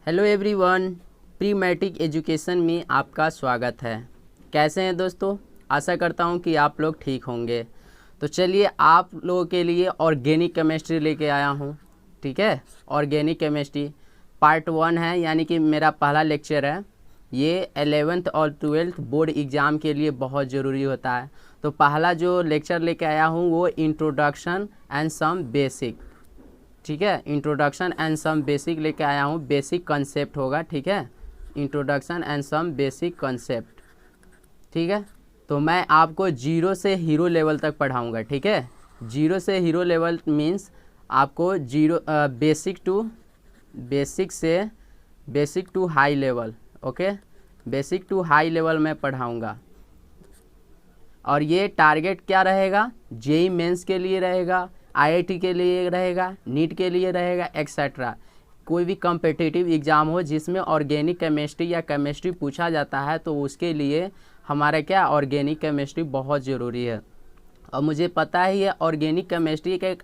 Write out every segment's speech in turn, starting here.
Hello everyone, pre matric education में आपका स्वागत है। कैसे हैं दोस्तों? आशा करता हूं कि आप लोग ठीक होंगे। तो चलिए आप लोगों के लिए ऑर्गेनिक केमिस्ट्री लेके आया हूं। ठीक है, ऑर्गेनिक केमिस्ट्री पार्ट 1 है, यानी कि मेरा पहला लेक्चर है। ये 11th और 12th बोर्ड एग्ज़ाम के लिए बहुत ज़रूरी होता है। तो पहला जो लेक्चर लेके आया हूँ वो इंट्रोडक्शन एंड सम बेसिक। ठीक है, इंट्रोडक्शन एंड सम बेसिक लेके आया हूँ। बेसिक कॉन्सेप्ट होगा। ठीक है, introduction and some basic concept. ठीक है, तो मैं आपको जीरो से हीरो लेवल तक पढ़ाऊँगा। ठीक है, जीरो से हीरो लेवल मीन्स आपको zero basic to high level. Okay, basic to high level में पढ़ाऊँगा। और ये टारगेट क्या रहेगा? जेई मेंस के लिए रहेगा, आईआईटी के लिए रहेगा, नीट के लिए रहेगा, एक्सेट्रा। कोई भी कॉम्पिटिटिव एग्ज़ाम हो जिसमें ऑर्गेनिक केमिस्ट्री या केमिस्ट्री पूछा जाता है तो उसके लिए हमारा क्या ऑर्गेनिक केमिस्ट्री बहुत ज़रूरी है। और मुझे पता है ये ऑर्गेनिक केमिस्ट्री का एक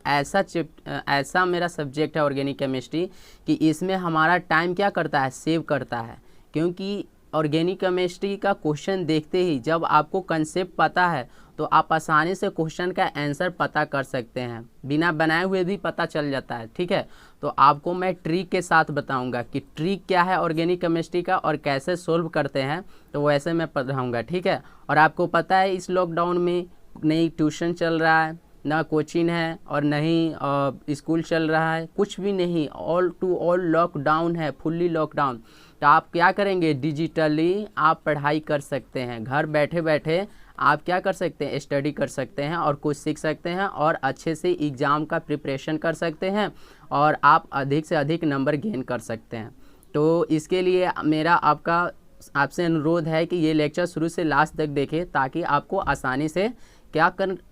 ऐसा मेरा सब्जेक्ट है ऑर्गेनिक केमिस्ट्री कि इसमें हमारा टाइम क्या करता है, सेव करता है। क्योंकि ऑर्गेनिक केमिस्ट्री का क्वेश्चन देखते ही जब आपको कंसेप्ट पता है तो आप आसानी से क्वेश्चन का आंसर पता कर सकते हैं, बिना बनाए हुए भी पता चल जाता है। ठीक है, तो आपको मैं ट्रिक के साथ बताऊंगा कि ट्रिक क्या है ऑर्गेनिक केमिस्ट्री का और कैसे सोल्व करते हैं, तो वैसे मैं पढ़ाऊंगा। ठीक है, और आपको पता है इस लॉकडाउन में नहीं ट्यूशन चल रहा है, ना कोचिंग है और नहीं स्कूल चल रहा है, कुछ भी नहीं, ऑल टू ऑल लॉकडाउन है, फुल्ली लॉकडाउन। तो आप क्या करेंगे? डिजिटली आप पढ़ाई कर सकते हैं। घर बैठे बैठे आप क्या कर सकते हैं? स्टडी कर सकते हैं और कुछ सीख सकते हैं और अच्छे से एग्ज़ाम का प्रिपरेशन कर सकते हैं और आप अधिक से अधिक नंबर गेन कर सकते हैं। तो इसके लिए मेरा आपसे अनुरोध है कि ये लेक्चर शुरू से लास्ट तक देखें ताकि आपको आसानी से क्या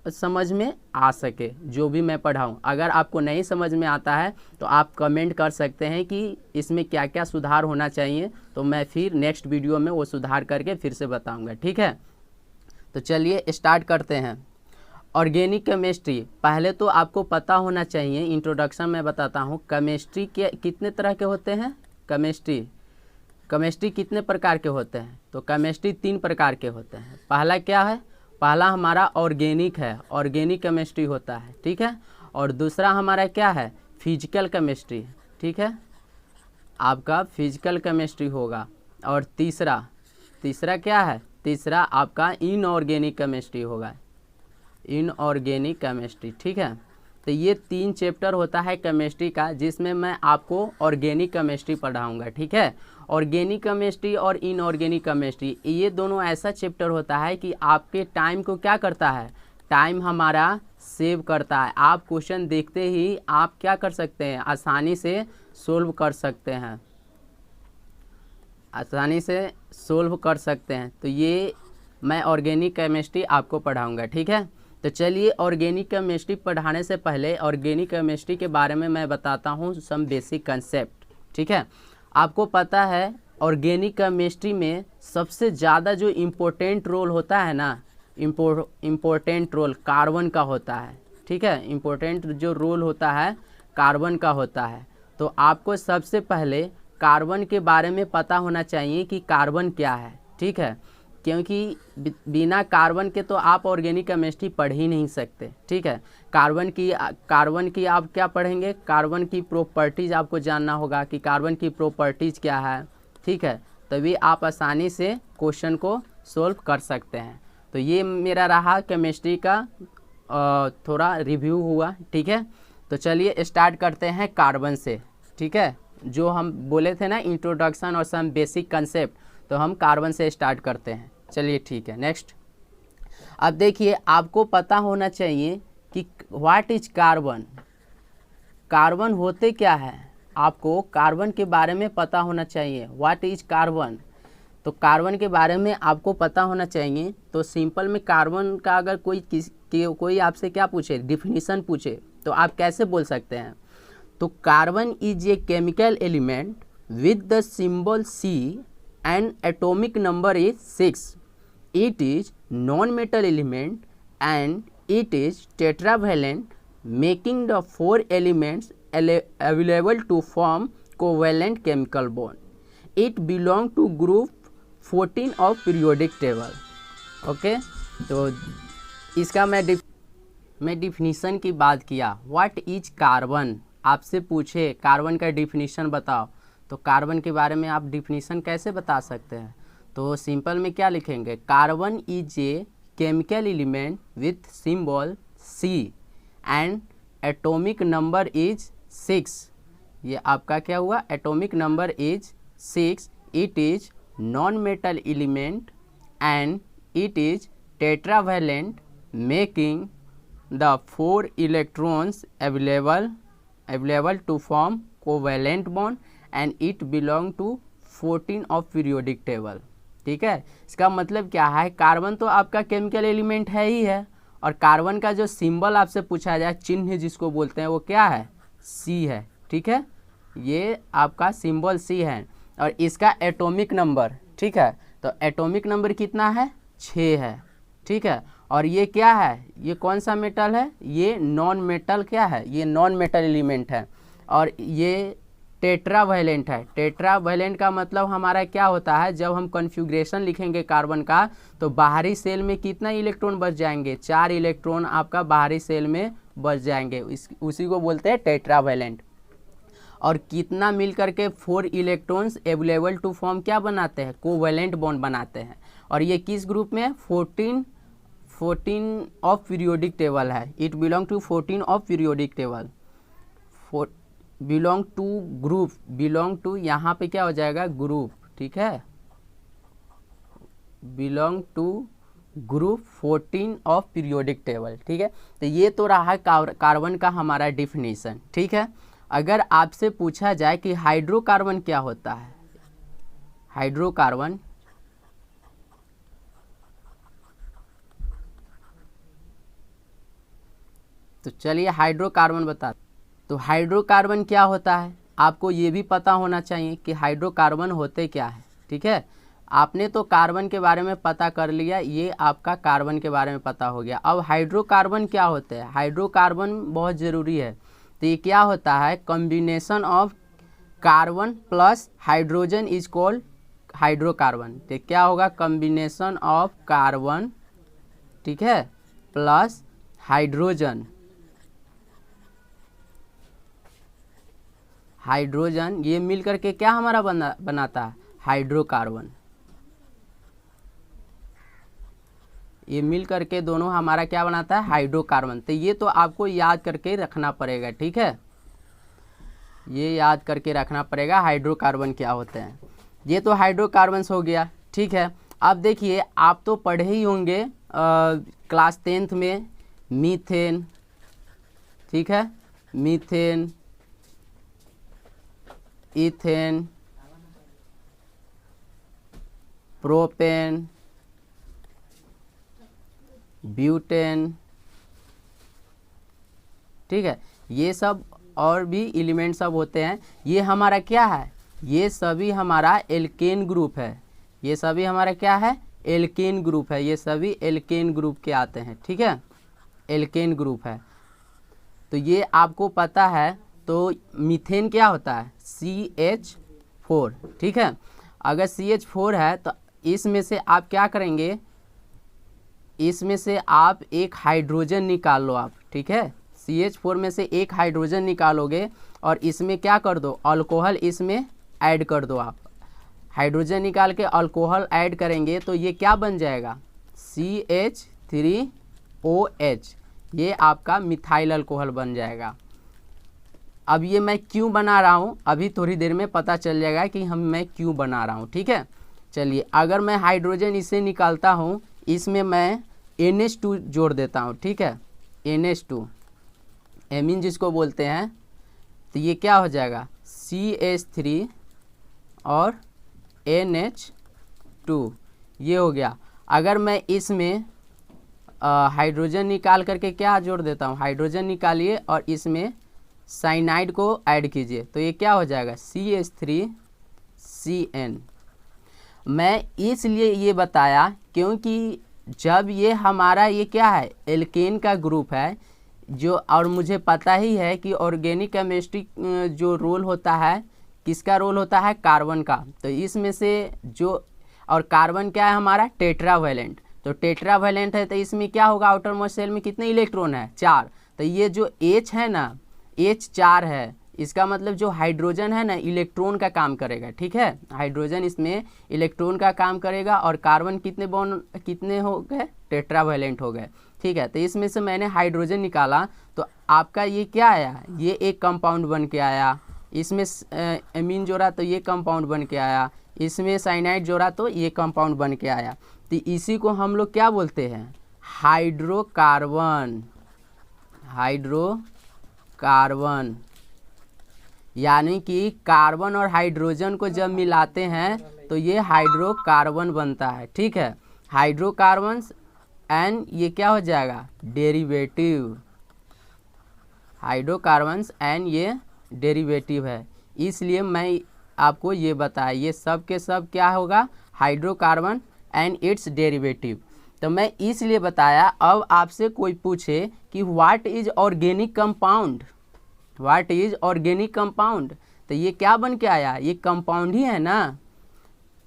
समझ में आ सके जो भी मैं पढ़ाऊँ। अगर आपको नहीं समझ में आता है तो आप कमेंट कर सकते हैं कि इसमें क्या क्या सुधार होना चाहिए, तो मैं फिर नेक्स्ट वीडियो में वो सुधार करके फिर से बताऊंगा। ठीक है, तो चलिए स्टार्ट करते हैं। ऑर्गेनिक केमिस्ट्री पहले तो आपको पता होना चाहिए, इंट्रोडक्शन में बताता हूँ। केमिस्ट्री के कितने तरह के होते हैं? केमिस्ट्री कितने प्रकार के होते हैं? तो केमिस्ट्री 3 प्रकार के होते हैं। पहला क्या है? पहला हमारा ऑर्गेनिक है, ऑर्गेनिक केमिस्ट्री होता है। ठीक है, और दूसरा हमारा क्या है? Physical chemistry. ठीक है, आपका फिजिकल केमिस्ट्री होगा। और तीसरा क्या है? तीसरा आपका इनऑर्गेनिक केमिस्ट्री होगा, इनऑर्गेनिक केमिस्ट्री। ठीक है, तो ये 3 चैप्टर होता है केमिस्ट्री का, जिसमें मैं आपको ऑर्गेनिक केमिस्ट्री पढ़ाऊंगा। ठीक है, ऑर्गेनिक केमिस्ट्री और इनऑर्गेनिक केमिस्ट्री ये दोनों ऐसा चैप्टर होता है कि आपके टाइम को क्या करता है? टाइम हमारा सेव करता है। आप क्वेश्चन देखते ही आप क्या कर सकते हैं? आसानी से सोल्व कर सकते हैं, आसानी से सोल्व कर सकते हैं। तो ये मैं ऑर्गेनिक केमिस्ट्री आपको पढ़ाऊंगा। ठीक है, तो चलिए ऑर्गेनिक केमिस्ट्री पढ़ाने से पहले ऑर्गेनिक केमिस्ट्री के बारे में मैं बताता हूँ सम बेसिक कंसेप्ट। ठीक है, आपको पता है ऑर्गेनिक केमिस्ट्री में सबसे ज़्यादा जो इम्पोर्टेंट रोल होता है ना, इम्पोर्टेंट रोल कार्बन का होता है। ठीक है, इम्पोर्टेंट जो रोल होता है कार्बन का होता है। तो आपको सबसे पहले कार्बन के बारे में पता होना चाहिए कि कार्बन क्या है। ठीक है, क्योंकि बिना कार्बन के तो आप ऑर्गेनिक केमिस्ट्री पढ़ ही नहीं सकते। ठीक है, कार्बन की आप क्या पढ़ेंगे? कार्बन की प्रॉपर्टीज़ आपको जानना होगा कि कार्बन की प्रॉपर्टीज़ क्या है। ठीक है, तभी आप आसानी से क्वेश्चन को सोल्व कर सकते हैं। तो ये मेरा रहा केमिस्ट्री का थोड़ा रिव्यू हुआ। ठीक है, तो चलिए स्टार्ट करते हैं कार्बन से। ठीक है, जो हम बोले थे ना इंट्रोडक्शन और सम बेसिक कंसेप्ट, तो हम कार्बन से स्टार्ट करते हैं। चलिए ठीक है, नेक्स्ट। अब देखिए आपको पता होना चाहिए कि व्हाट इज कार्बन, कार्बन होते क्या है। आपको कार्बन के बारे में पता होना चाहिए। व्हाट इज कार्बन, तो कार्बन के बारे में आपको पता होना चाहिए। तो सिंपल में कार्बन का अगर कोई आपसे क्या पूछे, डिफिनीशन पूछे, तो आप कैसे बोल सकते हैं? तो carbon is a chemical element with the symbol C and atomic number is 6. It is non-metal element and it is tetravalent, making the 4 elements available to form covalent chemical bond. It belong to group 14 of periodic table. Okay, तो इसका मैं definition की बात किया। What is carbon, आपसे पूछे carbon का definition बताओ, तो कार्बन के बारे में आप डिफिनीशन कैसे बता सकते हैं? तो सिंपल में क्या लिखेंगे, carbon is a chemical element with symbol c and atomic number is 6। ये आपका क्या हुआ, atomic number is 6। It is non metal element and it is tetravalent making the 4 electrons available to form covalent bond and it belong to 14 of periodic table। ठीक है, इसका मतलब क्या है, कार्बन तो आपका केमिकल एलिमेंट है ही है, और कार्बन का जो सिंबल आपसे पूछा जाए, चिन्ह जिसको बोलते हैं, वो क्या है, सी है। ठीक है, ये आपका सिंबल सी है, और इसका एटॉमिक नंबर, ठीक है, तो एटॉमिक नंबर कितना है, 6 है। ठीक है, और ये क्या है, ये कौन सा मेटल है, ये नॉन मेटल क्या है, ये नॉन मेटल एलिमेंट है, और ये टेट्रावैलेंट है। टेट्रावैलेंट का मतलब हमारा क्या होता है, जब हम कॉन्फ़िगरेशन लिखेंगे कार्बन का, तो बाहरी सेल में कितना इलेक्ट्रॉन बच जाएंगे, 4 इलेक्ट्रॉन आपका बाहरी सेल में बच जाएंगे, उसी को बोलते हैं टेट्रावैलेंट। और कितना मिल करके 4 इलेक्ट्रॉन्स अवेलेबल टू फॉर्म क्या बनाते हैं, कोवैलेंट बॉन्ड बनाते हैं। और ये किस ग्रुप में, 14 ऑफ पीरियोडिक टेबल है। It belong to 14 of periodic table. Belong to group, belong to यहाँ पे क्या हो जाएगा, ग्रुप। ठीक है, belong to group 14 of periodic table. ठीक है, तो ये तो रहा कार्बन का हमारा डिफिनीशन। ठीक है, अगर आपसे पूछा जाए कि हाइड्रोकार्बन क्या होता है, हाइड्रोकार्बन तो चलिए हाइड्रोकार्बन बता। तो हाइड्रोकार्बन क्या होता है, आपको ये भी पता होना चाहिए कि हाइड्रोकार्बन होते क्या है। ठीक है, आपने तो कार्बन के बारे में पता कर लिया, ये आपका कार्बन के बारे में पता हो गया। अब हाइड्रोकार्बन क्या होते हैं, हाइड्रोकार्बन बहुत ज़रूरी है। तो ये क्या होता है, combination of carbon plus hydrogen is called hydrocarbon. तो क्या होगा, कॉम्बिनेशन ऑफ कार्बन, ठीक है, प्लस हाइड्रोजन, हाइड्रोजन ये मिल करके क्या हमारा बनाता है, हाइड्रोकार्बन। ये मिल करके दोनों हमारा क्या बनाता है, हाइड्रोकार्बन। तो ये तो आपको याद करके रखना पड़ेगा। ठीक है, ये याद करके रखना पड़ेगा हाइड्रोकार्बन क्या होते हैं। ये तो हाइड्रोकार्बन्स हो गया। ठीक है, अब देखिए आप तो पढ़े ही होंगे क्लास 10th में मीथेन। ठीक है, मीथेन, इथेन, प्रोपेन, ब्यूटेन। ठीक है, ये सब और भी एलिमेंट सब होते हैं। ये हमारा क्या है, ये सभी हमारा एल्केन ग्रुप है। ये सभी हमारा क्या है, एल्केन ग्रुप है। ये सभी एल्केन ग्रुप के आते हैं। ठीक है, एल्केन ग्रुप है। तो ये आपको पता है। तो मीथेन क्या होता है, CH4। ठीक है, अगर CH4 है तो इसमें से आप क्या करेंगे, इसमें से आप एक हाइड्रोजन निकाल लो आप। ठीक है, CH4 में से एक हाइड्रोजन निकालोगे और इसमें क्या कर दो, अल्कोहल इसमें ऐड कर दो आप। हाइड्रोजन निकाल के अल्कोहल ऐड करेंगे तो ये क्या बन जाएगा, CH3OH। ये आपका मिथाइल अल्कोहल बन जाएगा। अब ये मैं क्यों बना रहा हूँ, अभी थोड़ी देर में पता चल जाएगा कि मैं क्यों बना रहा हूँ। ठीक है, चलिए अगर मैं हाइड्रोजन इसे निकालता हूँ, इसमें मैं NH2 जोड़ देता हूँ। ठीक है, NH2 एमीन जिसको बोलते हैं, तो ये क्या हो जाएगा, CH3 और NH2 ये हो गया। अगर मैं इसमें हाइड्रोजन निकाल करके क्या जोड़ देता हूँ, हाइड्रोजन निकालिए और इसमें साइनाइड को ऐड कीजिए, तो ये क्या हो जाएगा, CH3CN। मैं इसलिए ये बताया क्योंकि जब ये हमारा ये क्या है, एल्केन का ग्रुप है जो, और मुझे पता ही है कि ऑर्गेनिक केमिस्ट्री जो रोल होता है किसका रोल होता है, कार्बन का। तो इसमें से जो, और कार्बन क्या है हमारा, टेट्रावैलेंट। तो टेट्रावैलेंट है तो इसमें क्या होगा, आउटर मोस्ट शेल में कितने इलेक्ट्रॉन है, 4। तो ये जो H है ना, H 4 है, इसका मतलब जो हाइड्रोजन है ना इलेक्ट्रॉन का काम करेगा, ठीक है, हाइड्रोजन इसमें इलेक्ट्रॉन का काम करेगा। और कार्बन कितने बॉन्ड कितने हो गए, टेट्रावैलेंट हो गए, ठीक है। तो इसमें से मैंने हाइड्रोजन निकाला तो आपका ये क्या आया, ये एक कंपाउंड बन के आया। इसमें एमीन जोड़ा तो ये कंपाउंड बन के आया, इसमें साइनाइड जोड़ा तो ये कंपाउंड बन के आया। तो इसी को हम लोग क्या बोलते हैं, हाइड्रोकार्बन। हाइड्रोकार्बन यानी कि कार्बन और हाइड्रोजन को जब मिलाते हैं तो ये हाइड्रोकार्बन बनता है, ठीक है। हाइड्रोकार्बन्स एंड ये क्या हो जाएगा, डेरिवेटिव। हाइड्रोकार्बन्स एंड ये डेरिवेटिव है, इसलिए मैं आपको ये बताया, ये सब के सब क्या होगा, हाइड्रोकार्बन एंड इट्स डेरिवेटिव। तो मैं इसलिए बताया। अब आपसे कोई पूछे कि what is organic compound, what is organic compound, तो ये क्या बन के आया, ये कंपाउंड ही है ना,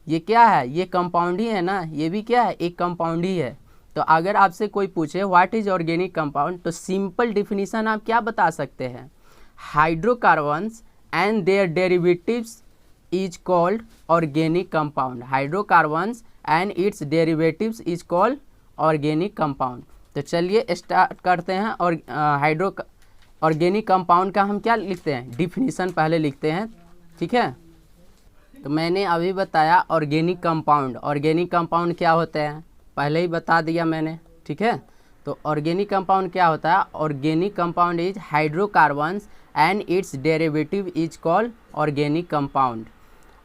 ये क्या है, ये कंपाउंड ही है ना, ये भी क्या है, एक कंपाउंड ही है। तो अगर आपसे कोई पूछे व्हाट इज ऑर्गेनिक कंपाउंड, तो सिंपल डिफिनीशन आप क्या बता सकते हैं, hydrocarbons and their derivatives is called organic compound. Hydrocarbons and its derivatives is called organic compound. तो चलिए स्टार्ट करते हैं। और ऑर्गेनिक कंपाउंड का हम क्या लिखते हैं, डिफिनीशन पहले लिखते हैं, ठीक है। तो मैंने अभी बताया ऑर्गेनिक कंपाउंड, ऑर्गेनिक कंपाउंड क्या होते हैं पहले ही बता दिया मैंने, ठीक है। तो ऑर्गेनिक कंपाउंड क्या होता है, organic compound is hydrocarbons and it's derivative is called organic compound.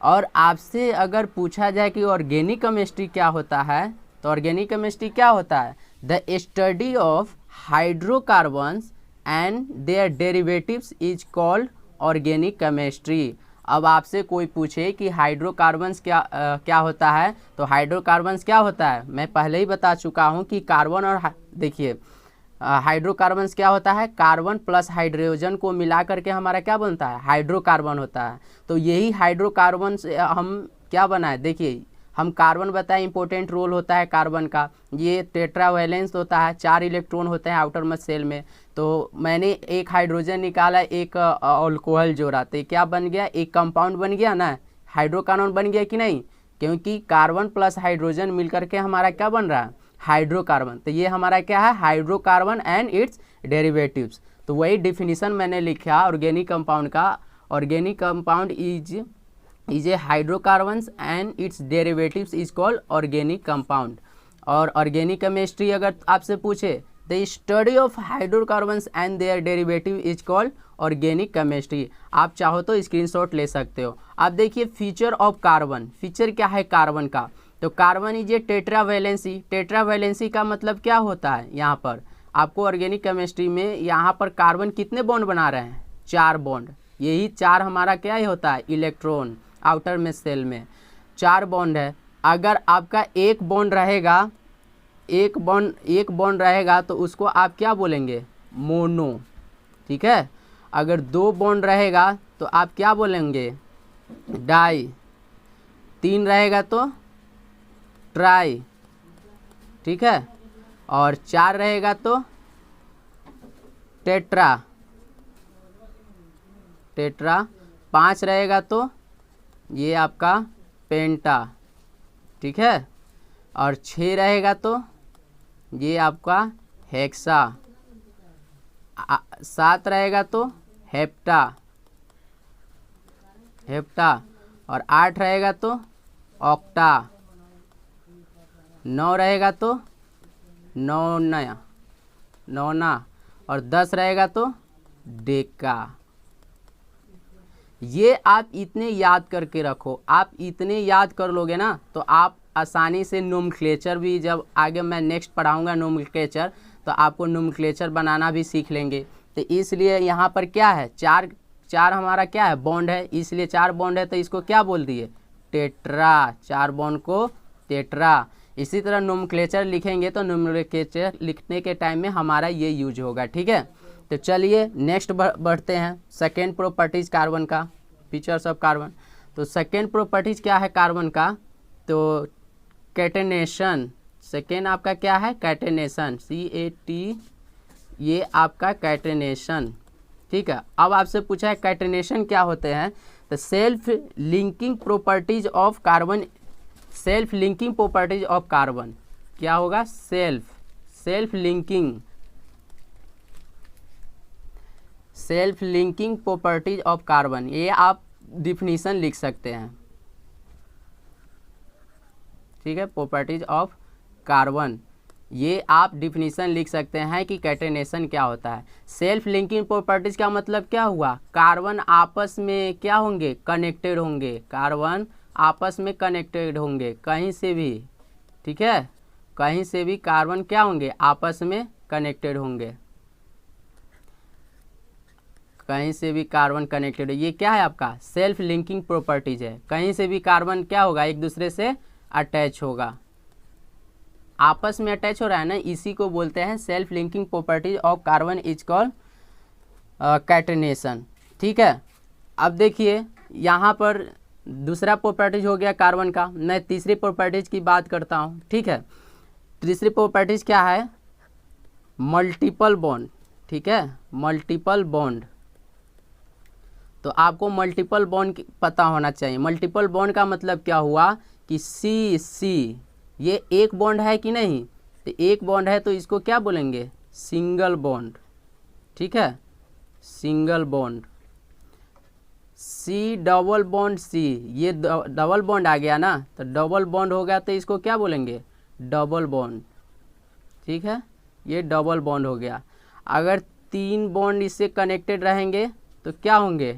और आपसे अगर पूछा जाए कि ऑर्गेनिक केमिस्ट्री क्या होता है, तो ऑर्गेनिक केमिस्ट्री क्या होता है, the study of hydrocarbons and their derivatives is called organic chemistry. अब आपसे कोई पूछे कि हाइड्रोकार्बन्स क्या होता है, तो हाइड्रोकार्बन्स क्या होता है, मैं पहले ही बता चुका हूँ कि कार्बन और देखिए हाइड्रोकार्बन्स क्या होता है, कार्बन प्लस हाइड्रोजन को मिला करके हमारा क्या बनता है, हाइड्रोकार्बन होता है। तो यही हाइड्रोकार्बन से हम क्या बनाए, देखिए हम कार्बन बताए इंपॉर्टेंट रोल होता है कार्बन का, ये टेट्रावैलेंस होता है, 4 इलेक्ट्रॉन होते हैं आउटर मोस्ट शेल में। तो मैंने एक हाइड्रोजन निकाला, एक अल्कोहल जोड़ा, तो क्या बन गया, एक कंपाउंड बन गया ना, हाइड्रोकार्बन बन गया कि नहीं, क्योंकि कार्बन प्लस हाइड्रोजन मिलकर के हमारा क्या बन रहा है, हाइड्रोकार्बन। तो ये हमारा क्या है, हाइड्रोकार्बन एंड इट्स डेरिवेटिव्स। तो वही डिफिनीशन मैंने लिखा ऑर्गेनिक कंपाउंड का, organic compound is a hydrocarbons and its derivatives is called organic compound. और ऑर्गेनिक केमिस्ट्री अगर आपसे पूछे, the study of hydrocarbons and their derivative is called organic chemistry. आप चाहो तो स्क्रीनशॉट ले सकते हो। आप देखिए फीचर ऑफ कार्बन, फीचर क्या है कार्बन का, तो carbon is A tetravalency. Tetravalency का मतलब क्या होता है, यहाँ पर आपको ऑर्गेनिक केमिस्ट्री में यहाँ पर कार्बन कितने बॉन्ड बना रहे हैं, 4 बॉन्ड। यही 4 हमारा क्या ही होता है, इलेक्ट्रॉन आउटर में सेल में 4 बॉन्ड है। अगर आपका एक बॉन्ड रहेगा, एक बॉन्ड रहेगा तो उसको आप क्या बोलेंगे, मोनो, ठीक है। अगर 2 बॉन्ड रहेगा तो आप क्या बोलेंगे, डाई। 3 रहेगा तो ट्राई, ठीक है। और 4 रहेगा तो टेट्रा, 5 रहेगा तो ये आपका पेंटा, ठीक है। और 6 रहेगा तो ये आपका हेक्सा, 7 रहेगा तो हेप्टा, और 8 रहेगा तो ऑक्टा, 9 रहेगा तो नौना, और 10 रहेगा तो डेका। ये आप इतने याद करके रखो, आप इतने याद कर लोगे ना तो आप आसानी से नोमेनक्लेचर भी, जब आगे मैं नेक्स्ट पढ़ाऊँगा नोमेनक्लेचर, तो आपको नोमेनक्लेचर बनाना भी सीख लेंगे। तो इसलिए यहाँ पर क्या है, चार हमारा क्या है, बॉन्ड है, इसलिए 4 बॉन्ड है तो इसको क्या बोल दिए, टेट्रा, 4 बॉन्ड को टेट्रा। इसी तरह नोमेनक्लेचर लिखेंगे तो नोमेनक्लेचर लिखने के टाइम में हमारा ये यूज होगा, ठीक है। तो चलिए नेक्स्ट बढ़ते हैं, सेकेंड प्रॉपर्टीज कार्बन का। Features of carbon. तो सेकेंड प्रॉपर्टीज क्या है कार्बन का, तो कैटेनेशन। सेकेंड आपका क्या है, कैटेनेशन, CAT, ये आपका कैटेनेशन, ठीक है। अब आपसे पूछा है कैटेनेशन क्या होते हैं, तो self linking properties of carbon, self linking properties of carbon क्या होगा, self linking, self linking properties of carbon, ये आप डिफिनीशन लिख सकते हैं, ठीक है। प्रॉपर्टीज ऑफ कार्बन, ये आप डिफिनीशन लिख सकते हैं कि कैटेनेशन क्या होता है। सेल्फ लिंकिंग प्रॉपर्टीज का मतलब क्या हुआ, कार्बन आपस में क्या होंगे, कनेक्टेड होंगे, कार्बन आपस में कनेक्टेड होंगे कहीं से भी, ठीक है, कहीं से भी कार्बन क्या होंगे, आपस में कनेक्टेड होंगे, कहीं से भी कार्बन कनेक्टेड है, ये क्या है आपका सेल्फ लिंकिंग प्रॉपर्टीज है। कहीं से भी कार्बन क्या होगा, एक दूसरे से अटैच होगा, आपस में अटैच हो रहा है ना, इसी को बोलते हैं self linking properties of carbon is called catenation, ठीक है। अब देखिए यहाँ पर दूसरा प्रॉपर्टीज हो गया कार्बन का, मैं तीसरी प्रॉपर्टीज की बात करता हूँ, ठीक है। तीसरी प्रॉपर्टीज क्या है, मल्टीपल बॉन्ड, ठीक है, मल्टीपल बॉन्ड। तो आपको मल्टीपल बॉन्ड पता होना चाहिए। मल्टीपल बॉन्ड का मतलब क्या हुआ कि सी ये एक बॉन्ड है कि नहीं, तो एक बॉन्ड है तो इसको क्या बोलेंगे, सिंगल बॉन्ड, ठीक है, single bond. C double bond c, ये डबल बॉन्ड आ गया ना, तो डबल बॉन्ड हो गया तो इसको क्या बोलेंगे, डबल बॉन्ड, ठीक है, ये डबल बॉन्ड हो गया। अगर तीन बॉन्ड इससे कनेक्टेड रहेंगे तो क्या होंगे,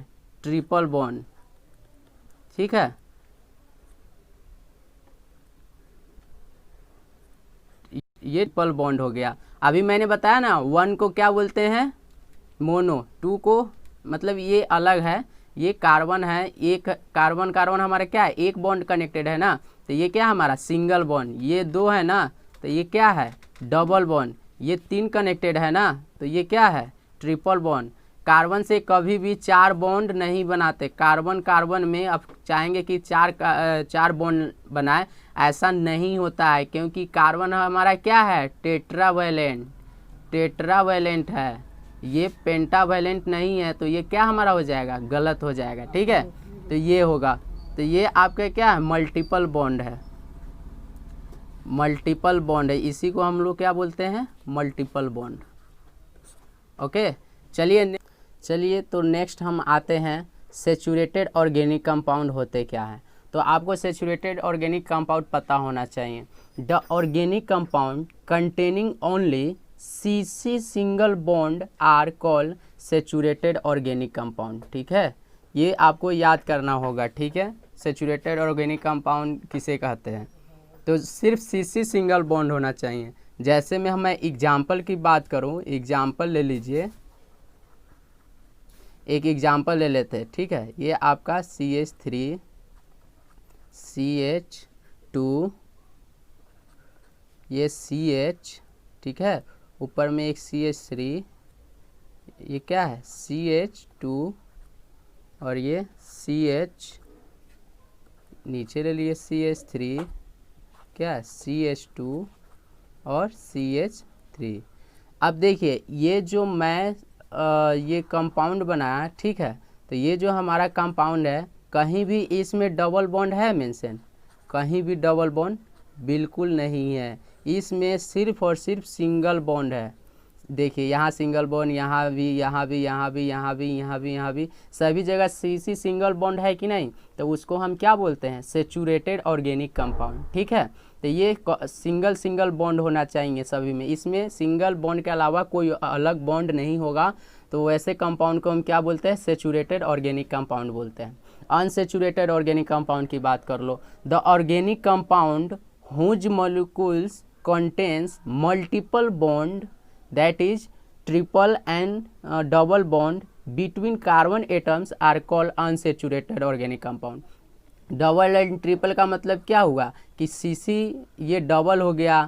ट्रिपल बॉन्ड, ठीक है। ये ट्रिपल बॉन्ड हो गया। अभी मैंने बताया ना, वन को क्या बोलते हैं, मोनो, टू को मतलब ये अलग है, ये कार्बन है, एक कार्बन कार्बन हमारा क्या है, एक बॉन्ड कनेक्टेड है ना, तो ये क्या हमारा सिंगल बॉन्ड, ये दो है ना, तो ये क्या है डबल बॉन्ड, ये तीन कनेक्टेड है ना, तो ये क्या है ट्रिपल बॉन्ड। कार्बन से कभी भी चार बॉन्ड नहीं बनाते, कार्बन कार्बन में अब चाहेंगे कि चार बॉन्ड बनाए, ऐसा नहीं होता है, क्योंकि कार्बन हमारा क्या है टेट्रावैलेंट, टेट्रावैलेंट है, ये पेंटावैलेंट नहीं है, तो ये क्या हमारा हो जाएगा, गलत हो जाएगा, ठीक है। तो ये होगा, तो ये आपका क्या है मल्टीपल बॉन्ड है, मल्टीपल बॉन्ड है, इसी को हम लोग क्या बोलते हैं, मल्टीपल बॉन्ड। ओके, चलिए तो नेक्स्ट हम आते हैं सैचुरेटेड ऑर्गेनिक कंपाउंड होते क्या है। तो आपको सैचुरेटेड ऑर्गेनिक कंपाउंड पता होना चाहिए। The organic compound containing only CC single bond are called saturated organic compound, ठीक है, ये आपको याद करना होगा, ठीक है। सैचुरेटेड ऑर्गेनिक कंपाउंड किसे कहते हैं, तो सिर्फ CC सिंगल बॉन्ड होना चाहिए। जैसे मैं एग्जाम्पल की बात करूँ, एग्जाम्पल ले लीजिए, एक एग्जाम्पल ले लेते हैं, ठीक है। ये आपका CH3 CH2 ये CH, ठीक है, ऊपर में एक CH3, ये क्या है CH2 और ये CH, नीचे ले लिए CH3, क्या है CH2 और CH3। अब देखिए ये जो मैं ये कंपाउंड बनाया, ठीक है, तो ये जो हमारा कंपाउंड है, कहीं भी इसमें डबल बॉन्ड है मेंशन, कहीं भी डबल बॉन्ड बिल्कुल नहीं है, इसमें सिर्फ और सिर्फ सिंगल बॉन्ड है। देखिए यहाँ सिंगल बॉन्ड, यहाँ भी, यहाँ भी, यहाँ भी, यहाँ भी, यहाँ भी, यहाँ भी, सभी जगह CC सिंगल बॉन्ड है कि नहीं, तो उसको हम क्या बोलते हैं सैचुरेटेड ऑर्गेनिक कंपाउंड, ठीक है। तो ये सिंगल बॉन्ड होना चाहिए सभी में, इसमें सिंगल बॉन्ड के अलावा कोई अलग बॉन्ड नहीं होगा, तो वैसे कंपाउंड को हम क्या बोलते हैं सैचुरेटेड ऑर्गेनिक कंपाउंड बोलते हैं। अनसैचुरेटेड ऑर्गेनिक कंपाउंड की बात कर लो, the organic compound whose molecules contains multiple bond that is triple and double bond between carbon atoms are called unsaturated organic compound। Double and triple का मतलब क्या हुआ कि CC ये डबल हो गया,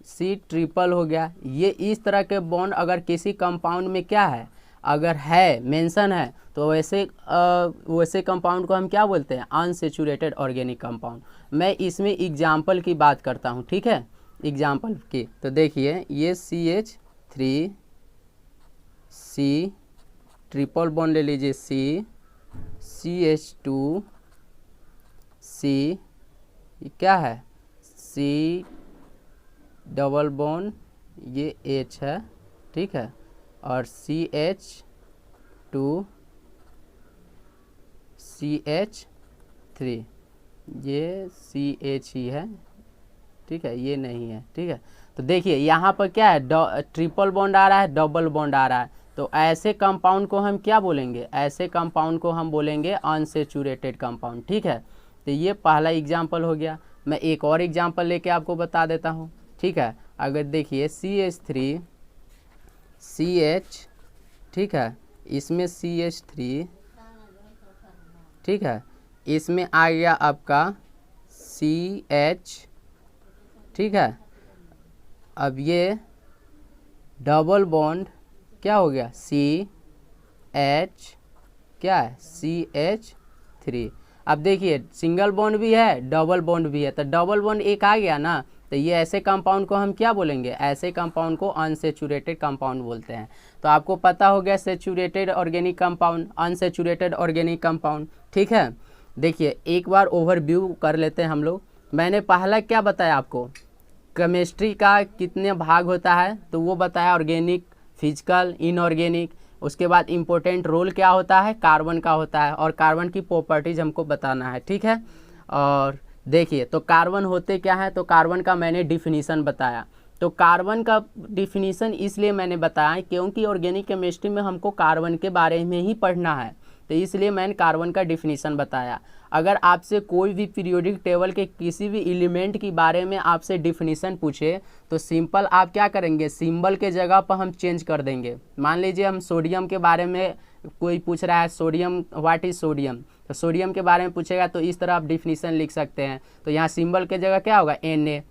C ट्रिपल हो गया, ये इस तरह के बॉन्ड अगर किसी कंपाउंड में क्या है अगर है मेंशन है तो वैसे कंपाउंड को हम क्या बोलते हैं, अनसेचुरेटेड ऑर्गेनिक कंपाउंड। मैं इसमें एग्जाम्पल की बात करता हूँ, ठीक है, एग्जाम्पल की। तो देखिए ये CH3 C ट्रिपल बॉन्ड ले लीजिए CH2 C, ये क्या है C डबल बॉन्ड, ये H है, ठीक है, और CH2 CH3, ये CH ही है, ठीक है, ये नहीं है, ठीक है। तो देखिए यहाँ पर क्या है, ट्रिपल बॉन्ड आ रहा है, डबल बॉन्ड आ रहा है, तो ऐसे कंपाउंड को हम क्या बोलेंगे, ऐसे कंपाउंड को हम बोलेंगे अनसेचुरेटेड कंपाउंड, ठीक है। तो ये पहला एग्जाम्पल हो गया। मैं एक और एग्जाम्पल लेके आपको बता देता हूँ, ठीक है। अगर देखिए CH3 CH, ठीक है, इसमें CH3, ठीक है, इसमें आ गया आपका CH, ठीक है। अब ये डबल बॉन्ड क्या हो गया CH, क्या है CH3। अब देखिए सिंगल बॉन्ड भी है, डबल बॉन्ड भी है, तो डबल बॉन्ड एक आ गया ना, तो ये ऐसे कंपाउंड को हम क्या बोलेंगे, ऐसे कंपाउंड को अनसेचुरेटेड कंपाउंड बोलते हैं। तो आपको पता हो गया saturated organic compound, unsaturated organic compound, ठीक है। देखिए एक बार ओवरव्यू कर लेते हैं हम लोग। मैंने पहला क्या बताया आपको, केमिस्ट्री का कितने भाग होता है, तो वो बताया, ऑर्गेनिक, फिजिकल, इनऑर्गेनिक। उसके बाद इम्पोर्टेंट रोल क्या होता है, कार्बन का होता है, और कार्बन की प्रॉपर्टीज हमको बताना है, ठीक है। और देखिए तो कार्बन होते क्या है, तो कार्बन का मैंने डिफिनीसन बताया। तो कार्बन का डिफिनीसन इसलिए मैंने बताया क्योंकि ऑर्गेनिक केमिस्ट्री में हमको कार्बन के बारे में ही पढ़ना है, तो इसलिए मैंने कार्बन का डिफिनीसन बताया। अगर आपसे कोई भी पीरियोडिक टेबल के किसी भी एलिमेंट के बारे में आपसे डिफिनीसन पूछे तो सिंपल आप क्या करेंगे, सिंबल के जगह पर हम चेंज कर देंगे। मान लीजिए हम सोडियम के बारे में कोई पूछ रहा है, सोडियम, व्हाट इज सोडियम, तो सोडियम के बारे में पूछेगा तो इस तरह आप डिफिनीसन लिख सकते हैं। तो यहाँ सिंबल के जगह क्या होगा Na,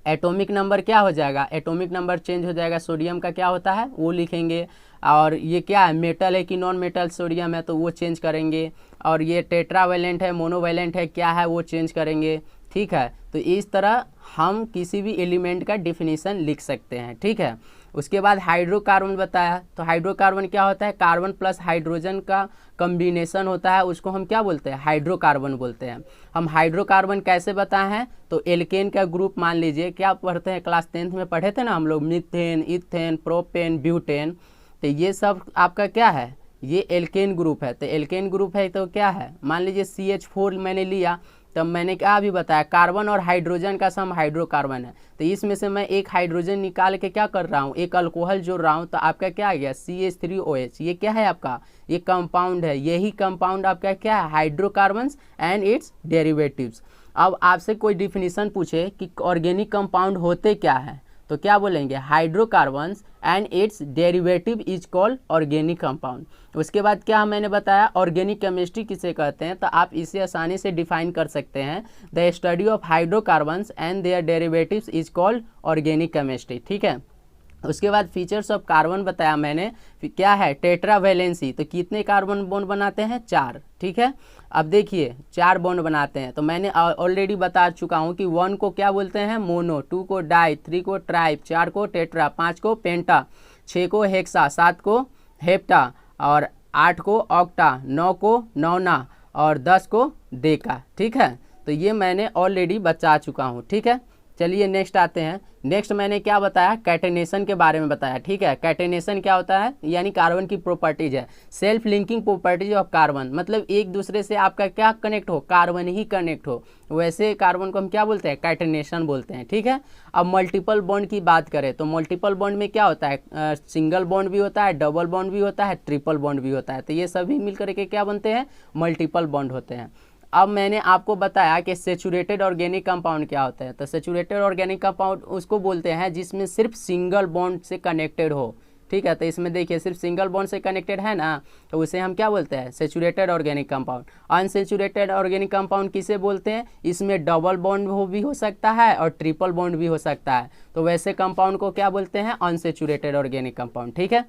एटॉमिक नंबर क्या हो जाएगा, एटॉमिक नंबर चेंज हो जाएगा, सोडियम का क्या होता है वो लिखेंगे। और ये क्या है, मेटल है कि नॉन मेटल सोडियम है, तो वो चेंज करेंगे। और ये टेट्रावैलेंट है, मोनोवैलेंट है, क्या है वो चेंज करेंगे, ठीक है। तो इस तरह हम किसी भी एलिमेंट का डिफिनीसन लिख सकते हैं, ठीक है। उसके बाद हाइड्रोकार्बन बताया, तो हाइड्रोकार्बन क्या होता है, कार्बन प्लस हाइड्रोजन का कम्बिनेशन होता है, उसको हम क्या बोलते हैं, हाइड्रोकार्बन बोलते हैं। हम हाइड्रोकार्बन कैसे बताए हैं, तो एल्केन का ग्रुप मान लीजिए, क्या पढ़ते हैं, क्लास 10th में पढ़े थे ना हम लोग, मीथेन, इथेन, प्रोपेन, ब्यूटेन, तो ये सब आपका क्या है, ये एल्केन ग्रुप है। तो एल्केन ग्रुप है तो क्या है, मान लीजिए CH4 मैंने लिया, तब मैंने क्या भी बताया, कार्बन और हाइड्रोजन का सम हाइड्रोकार्बन है, तो इसमें से मैं एक हाइड्रोजन निकाल के क्या कर रहा हूँ, एक अल्कोहल जोड़ रहा हूँ, तो आपका क्या आ गया CH3OH। ये क्या है आपका, ये कंपाउंड है, यही कंपाउंड आपका क्या है, हाइड्रोकार्बन्स एंड इट्स डेरिवेटिव्स। अब आपसे कोई डिफिनीशन पूछे कि ऑर्गेनिक कंपाउंड होते क्या है, तो क्या बोलेंगे, hydrocarbons and it's derivative is called organic compound. उसके बाद क्या मैंने बताया, ऑर्गेनिक केमिस्ट्री किसे कहते हैं, तो आप इसे आसानी से डिफाइन कर सकते हैं, the study of hydrocarbons and their derivatives is called organic chemistry, ठीक है। उसके बाद फीचर्स ऑफ कार्बन बताया मैंने, क्या है, टेट्रावैलेंसी, तो कितने कार्बन बॉन्ड बनाते हैं, 4, ठीक है। अब देखिए 4 बॉन्ड बनाते हैं, तो मैंने ऑलरेडी बता चुका हूँ कि 1 को क्या बोलते हैं, मोनो, 2 को डाई, 3 को ट्राइप, 4 को टेट्रा, 5 को पेंटा, 6 को हेक्सा, 7 को हेप्टा, और 8 को ऑक्टा, 9 को नौना, और 10 को डेका, ठीक है। तो ये मैंने ऑलरेडी बता चुका हूँ, ठीक है। चलिए नेक्स्ट आते हैं। नेक्स्ट मैंने क्या बताया, कैटेनेशन के बारे में बताया, ठीक है। कैटेनेशन क्या होता है, यानी कार्बन की प्रॉपर्टीज है, self linking properties of carbon, मतलब एक दूसरे से आपका क्या कनेक्ट हो, कार्बन ही कनेक्ट हो, वैसे कार्बन को हम क्या बोलते हैं, कैटेनेशन बोलते हैं, ठीक है। अब मल्टीपल बॉन्ड की बात करें तो मल्टीपल बॉन्ड में क्या होता है, सिंगल बॉन्ड भी होता है, डबल बॉन्ड भी होता है, ट्रिपल बॉन्ड भी होता है, तो ये सभी मिलकर के क्या बनते हैं, मल्टीपल बॉन्ड होते हैं। अब मैंने आपको बताया कि सेचुरेटेड ऑर्गेनिक कंपाउंड क्या होता है, तो सेचुरेटेड ऑर्गेनिक कंपाउंड उसको बोलते हैं जिसमें सिर्फ सिंगल बॉन्ड से कनेक्टेड हो, ठीक है। तो इसमें देखिए सिर्फ सिंगल बॉन्ड से कनेक्टेड है ना, तो उसे हम क्या बोलते हैं, saturated organic compound. Unsaturated organic compound किसे बोलते हैं, इसमें डबल बॉन्ड भी हो सकता है और ट्रिपल बॉन्ड भी हो सकता है, तो वैसे कंपाउंड को क्या बोलते हैं, अनसेचुरेटेड ऑर्गेनिक कंपाउंड, ठीक है।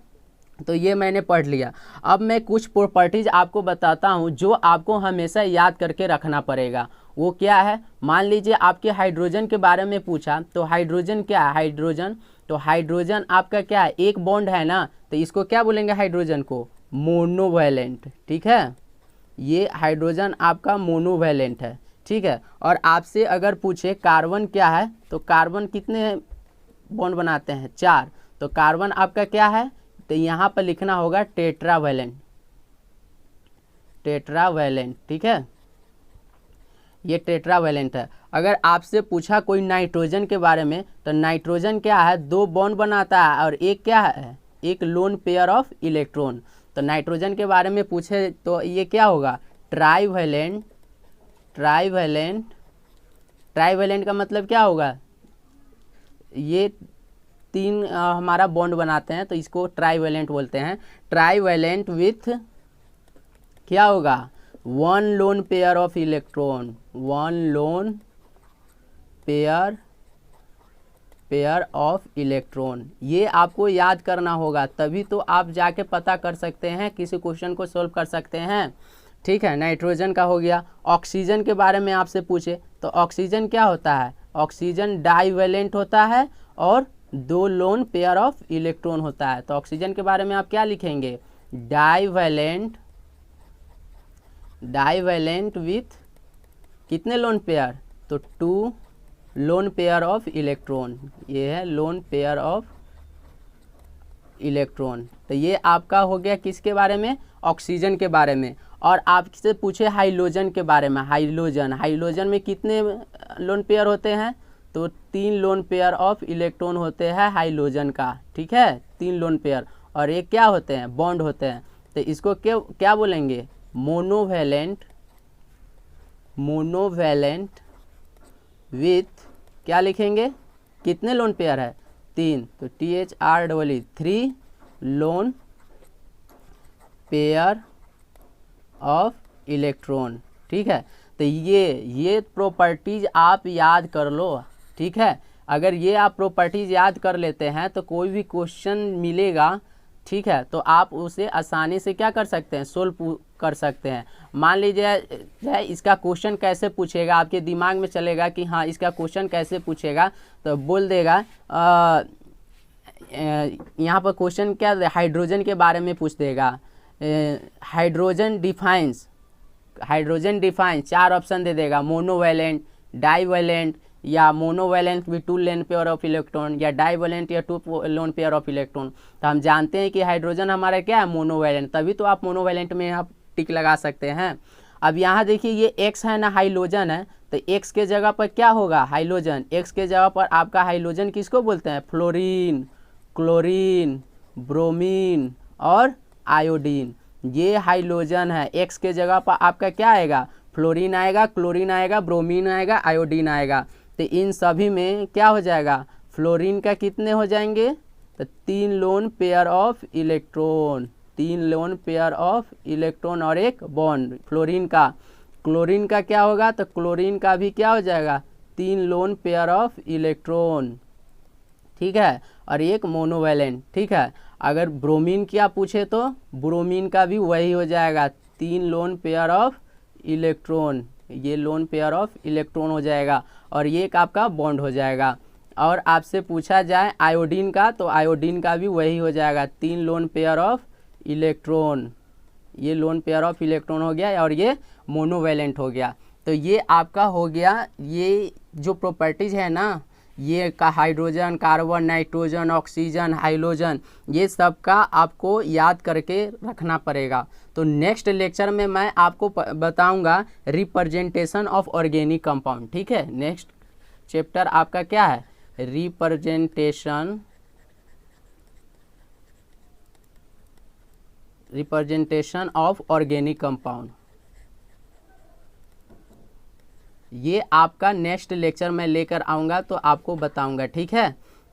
तो ये मैंने पढ़ लिया। अब मैं कुछ प्रॉपर्टीज आपको बताता हूँ जो आपको हमेशा याद करके रखना पड़ेगा। वो क्या है, मान लीजिए आपके हाइड्रोजन के बारे में पूछा, तो हाइड्रोजन क्या है, हाइड्रोजन, तो हाइड्रोजन आपका क्या है, एक बॉन्ड है ना, तो इसको क्या बोलेंगे, हाइड्रोजन को मोनोवैलेंट। ठीक है, ये हाइड्रोजन आपका मोनोवैलेंट है। ठीक है, और आपसे अगर पूछे कार्बन क्या है, तो कार्बन कितने बॉन्ड बनाते हैं, 4, तो कार्बन आपका क्या है, तो यहाँ पर लिखना होगा टेट्रावैलेंट, टेट्रावैलेंट। ठीक है, ये टेट्रावैलेंट है। अगर आपसे पूछा कोई नाइट्रोजन के बारे में, तो नाइट्रोजन क्या है, 2 बॉन्ड बनाता है और एक क्या है, एक लोन पेयर ऑफ इलेक्ट्रॉन। तो नाइट्रोजन के बारे में पूछे तो ये क्या होगा, ट्राईवैलेंट। ट्राईवैलेंट, ट्राईवैलेंट का मतलब क्या होगा, ये 3 हमारा बॉन्ड बनाते हैं, तो इसको ट्राईवैलेंट बोलते हैं। ट्राईवैलेंट विथ क्या होगा, 1 loan pair of electron, 1 loan pair of electron. ये आपको याद करना होगा, तभी तो आप जाके पता कर सकते हैं, किसी क्वेश्चन को सोल्व कर सकते हैं। ठीक है, नाइट्रोजन का हो गया। ऑक्सीजन के बारे में आपसे पूछे, तो ऑक्सीजन क्या होता है, ऑक्सीजन डाईवैलेंट होता है और 2 लोन पेयर ऑफ इलेक्ट्रॉन होता है। तो ऑक्सीजन के बारे में आप क्या लिखेंगे, डाईवैलेंट, डाईवैलेंट विथ कितने लोन पेयर, तो 2 लोन पेयर ऑफ इलेक्ट्रॉन, ये है लोन पेयर ऑफ इलेक्ट्रॉन। तो ये आपका हो गया किसके बारे में, ऑक्सीजन के बारे में। और आपसे पूछे हाइड्रोजन के बारे में, हाइड्रोजन, हाइड्रोजन में कितने लोन पेयर होते हैं, तो 3 लोन पेयर ऑफ इलेक्ट्रॉन होते हैं हाइड्रोजन का। ठीक है, 3 लोन पेयर, और ये क्या होते हैं, बॉन्ड होते हैं। तो इसको क्या बोलेंगे, मोनोवैलेंट, मोनोवैलेंट विथ क्या लिखेंगे, कितने लोन पेयर है, 3, तो THR 3 पेयर ऑफ इलेक्ट्रॉन। ठीक है, तो ये प्रॉपर्टीज आप याद कर लो। ठीक है, अगर ये आप प्रॉपर्टीज याद कर लेते हैं तो कोई भी क्वेश्चन मिलेगा, ठीक है, तो आप उसे आसानी से क्या कर सकते हैं, सोल्व कर सकते हैं। मान लीजिए इसका क्वेश्चन कैसे पूछेगा, आपके दिमाग में चलेगा कि हाँ इसका क्वेश्चन कैसे पूछेगा, तो बोल देगा यहाँ पर क्वेश्चन क्या, हाइड्रोजन के बारे में पूछ देगा, hydrogen defines, hydrogen defines 4 option दे देगा, मोनोवैलेंट, डाईवैलेंट, या monovalent with 2 lone pair of electron, या डाईवैलेंट या 2 लोन पेयर ऑफ इलेक्ट्रॉन। तो हम जानते हैं कि हाइड्रोजन हमारा क्या है, मोनोवैलेंट, तभी तो आप मोनोवैलेंट में आप टिक लगा सकते हैं। अब यहाँ देखिए ये X है ना, हाइड्रोजन है, तो X के जगह पर क्या होगा, हाइड्रोजन, X के जगह पर आपका हाइड्रोजन किसको बोलते हैं, फ्लोरीन, क्लोरीन, ब्रोमीन और आयोडीन। ये हाइड्रोजन है, X के जगह पर आपका क्या आएगा, फ्लोरीन आएगा, क्लोरीन आएगा, ब्रोमीन आएगा, आयोडीन आएगा। तो इन सभी में क्या हो जाएगा, फ्लोरीन का कितने हो जाएंगे, तो 3 loan pair of electron, 3 loan pair of electron और एक बॉन्ड फ्लोरीन का। क्लोरीन का क्या होगा, तो क्लोरीन का भी क्या हो जाएगा, 3 लोन पेयर ऑफ इलेक्ट्रॉन। ठीक है, और एक मोनोवैलेंट। ठीक है, अगर ब्रोमीन क्या पूछे तो ब्रोमीन का भी वही हो जाएगा, 3 लोन पेयर ऑफ इलेक्ट्रॉन, ये लोन पेयर ऑफ इलेक्ट्रॉन हो जाएगा, और ये एक आपका बॉन्ड हो जाएगा। और आपसे पूछा जाए आयोडीन का, तो आयोडीन का भी वही हो जाएगा, 3 लोन पेयर ऑफ इलेक्ट्रॉन, ये लोन पेयर ऑफ इलेक्ट्रॉन हो गया और ये मोनोवैलेंट हो गया। तो ये आपका हो गया, ये जो प्रॉपर्टीज़ है ना, ये का hydrogen, carbon, nitrogen, oxygen, hydrogen, ये सब का आपको याद करके रखना पड़ेगा। तो नेक्स्ट लेक्चर में मैं आपको बताऊंगा रिप्रेजेंटेशन ऑफ ऑर्गेनिक कंपाउंड। ठीक है, नेक्स्ट चैप्टर आपका क्या है, रिप्रेजेंटेशन ऑफ ऑर्गेनिक कंपाउंड। ये आपका नेक्स्ट लेक्चर में लेकर आऊँगा, तो आपको बताऊँगा। ठीक है,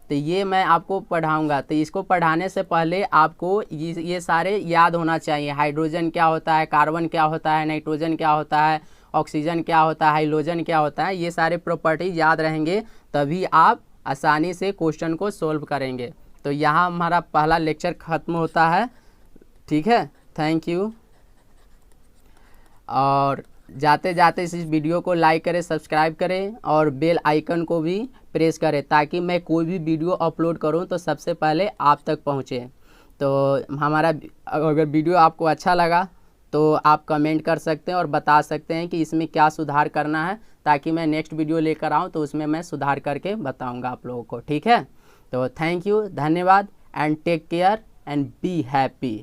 तो ये मैं आपको पढ़ाऊँगा। तो इसको पढ़ाने से पहले आपको ये सारे याद होना चाहिए, हाइड्रोजन क्या होता है, कार्बन क्या होता है, नाइट्रोजन क्या होता है, ऑक्सीजन क्या होता है, हाइड्रोजन क्या होता है, ये सारे प्रॉपर्टी याद रहेंगे, तभी आप आसानी से क्वेश्चन को सोल्व करेंगे। तो यहाँ हमारा पहला लेक्चर ख़त्म होता है। ठीक है, थैंक यू। और जाते जाते इस वीडियो को लाइक करें, सब्सक्राइब करें और बेल आइकन को भी प्रेस करें, ताकि मैं कोई भी वीडियो अपलोड करूं तो सबसे पहले आप तक पहुंचे। तो हमारा अगर वीडियो आपको अच्छा लगा तो आप कमेंट कर सकते हैं और बता सकते हैं कि इसमें क्या सुधार करना है, ताकि मैं नेक्स्ट वीडियो लेकर आऊँ तो उसमें मैं सुधार करके बताऊँगा आप लोगों को। ठीक है, तो थैंक यू, धन्यवाद and take care and be happy.